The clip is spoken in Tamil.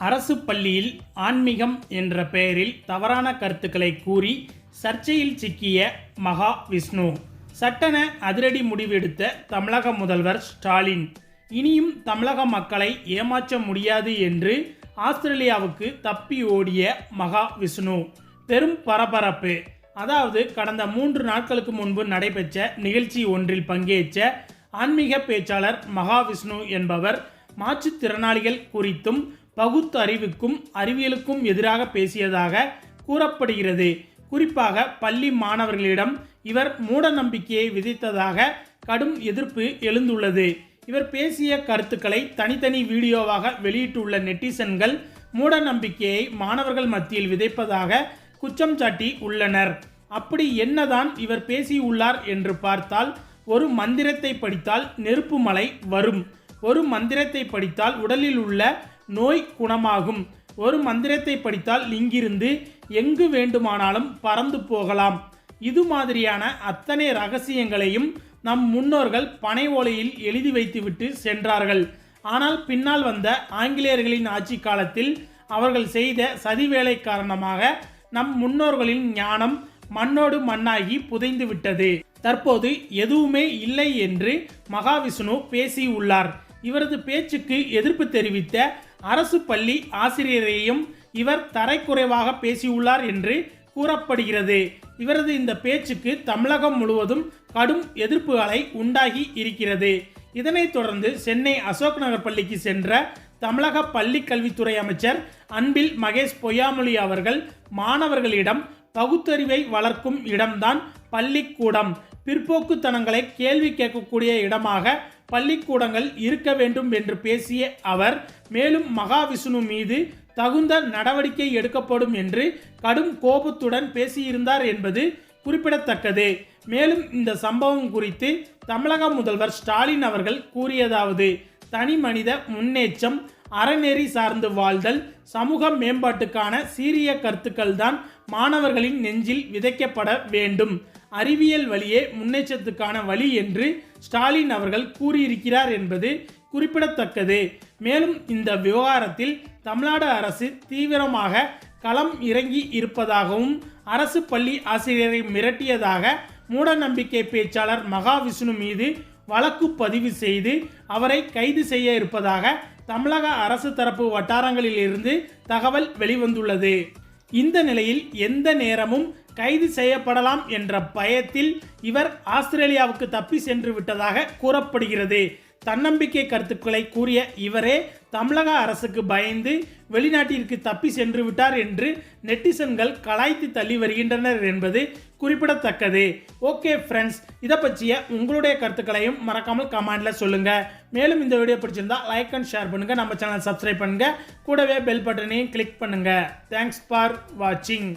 அரசு பள்ளியில் ஆன்மீகம் என்ற பெயரில் தவறான கருத்துக்களை கூறி சர்ச்சையில் சிக்கிய மகா விஷ்ணு. சட்டென அதிரடி முடிவெடுத்த தமிழக முதல்வர் ஸ்டாலின். இனியும் தமிழக மக்களை ஏமாற்ற முடியாது என்று ஆஸ்திரேலியாவுக்கு தப்பி ஓடிய மகா விஷ்ணு. பெரும் பரபரப்பு. அதாவது கடந்த 3 நாட்களுக்கு முன்பு நடைபெற்ற நிகழ்ச்சி ஒன்றில் பங்கேற்ற ஆன்மீக பேச்சாளர் மகா விஷ்ணு என்பவர் மாற்றுத்திறனாளிகள் குறித்தும் பகுத்தறிவுக்கும் அறிவியலுக்கும் எதிராக பேசியதாக கூறப்படுகிறது. குறிப்பாக பள்ளி மாணவர்களிடம் இவர் மூட நம்பிக்கையை விதைத்ததாக கடும் எதிர்ப்பு எழுந்துள்ளது. இவர் பேசிய கருத்துக்களை தனித்தனி வீடியோவாக வெளியிட்டுள்ள நெட்டிசன்கள் மூட நம்பிக்கையை மாணவர்கள் மத்தியில் விதைப்பதாக குற்றம் சாட்டி உள்ளனர். அப்படி என்னதான் இவர் பேசியுள்ளார் என்று பார்த்தால், ஒரு மந்திரத்தை படித்தால் நெருப்பு மலை வரும், ஒரு மந்திரத்தை படித்தால் உடலில் உள்ள நோய் குணமாகும், ஒரு மந்திரத்தை படித்தால் இங்கிருந்து எங்கு வேண்டுமானாலும் பறந்து போகலாம். இது மாதிரியான அத்தனை ரகசியங்களையும் நம் முன்னோர்கள் பனை ஓலையில் எழுதி வைத்துவிட்டு சென்றார்கள். ஆனால் பின்னால் வந்த ஆங்கிலேயர்களின் ஆட்சி காலத்தில் அவர்கள் செய்த சதிவேலை காரணமாக நம் முன்னோர்களின் ஞானம் மண்ணோடு மண்ணாகி புதைந்து விட்டது. தற்போது எதுவுமே இல்லை என்று மகாவிஷ்ணு பேசியுள்ளார். இவரது பேச்சுக்கு எதிர்ப்பு தெரிவித்த அரசு பள்ளி ஆசிரியரையும் இவர் தரைக்குறைவாக பேசியுள்ளார் என்று கூறப்படுகிறது. இவரது இந்த பேச்சுக்கு தமிழகம் முழுவதும் கடும் எதிர்ப்புகளை உண்டாகி இருக்கிறது. இதனைத் தொடர்ந்து சென்னை அசோக் நகர் பள்ளிக்கு சென்ற தமிழக பள்ளி கல்வித்துறை அமைச்சர் அன்பில் மகேஷ் பொய்யாமொழி அவர்கள் மாணவர்களிடம் பகுத்தறிவை வளர்க்கும் இடம்தான் பள்ளிக்கூடம், பிற்போக்குத்தனங்களை கேள்வி கேட்கக்கூடிய இடமாக பள்ளிக்கூடங்கள் இருக்க வேண்டும் என்று பேசிய அவர் மேலும் மகாவிஷ்ணு மீது தகுந்த நடவடிக்கை எடுக்கப்படும் என்று கடும் கோபத்துடன் பேசியிருந்தார் என்பது குறிப்பிடத்தக்கது. மேலும் இந்த சம்பவம் குறித்து தமிழக முதல்வர் ஸ்டாலின் அவர்கள் கூறியதாவது: தனி மனித முன்னேற்றம், அறநெறி சார்ந்து வாழ்தல், சமூக மேம்பாட்டுக்கான சீரிய கருத்துக்கள் தான் மாணவர்களின் நெஞ்சில் விதைக்கப்பட வேண்டும். அறிவியல் வழியே முன்னேற்றத்துக்கான வழி என்று ஸ்டாலின் அவர்கள் கூறியிருக்கிறார் என்பது குறிப்பிடத்தக்கது. மேலும் இந்த விவகாரத்தில் தமிழ்நாடு அரசு தீவிரமாக களம் இறங்கி இருப்பதாகவும் அரசு பள்ளி ஆசிரியரை மிரட்டியதாக மூடநம்பிக்கை பேச்சாளர் மகாவிஷ்ணு மீது வழக்கு பதிவு செய்து அவரை கைது செய்ய இருப்பதாக தமிழக அரசு தரப்பு வட்டாரங்களில் இருந்து தகவல் வெளிவந்துள்ளது. இந்த நிலையில் எந்த நேரமும் கைது செய்யப்படலாம் என்ற பயத்தில் இவர் ஆஸ்திரேலியாவுக்கு தப்பி சென்று விட்டதாக கூறப்படுகிறது. தன்னம்பிக்கை கருத்துக்களை கூறிய இவரே தமிழக அரசுக்கு பயந்து வெளிநாட்டிற்கு தப்பி சென்று விட்டார் என்று நெட்டிசன்கள் கலாய்த்து தள்ளி வருகின்றனர் என்பது குறிப்பிடத்தக்கது. ஓகே ஃப்ரெண்ட்ஸ், இதை பற்றிய உங்களுடைய கருத்துக்களையும் மறக்காமல் கமெண்ட்ல சொல்லுங்க. மேலும் இந்த வீடியோ பிடிச்சிருந்தா லைக் அண்ட் ஷேர் பண்ணுங்க, நம்ம சேனல் சப்ஸ்கிரைப் பண்ணுங்க, கூடவே பெல் பட்டனையும் கிளிக் பண்ணுங்க. தேங்க்ஸ் ஃபார் வாட்சிங்.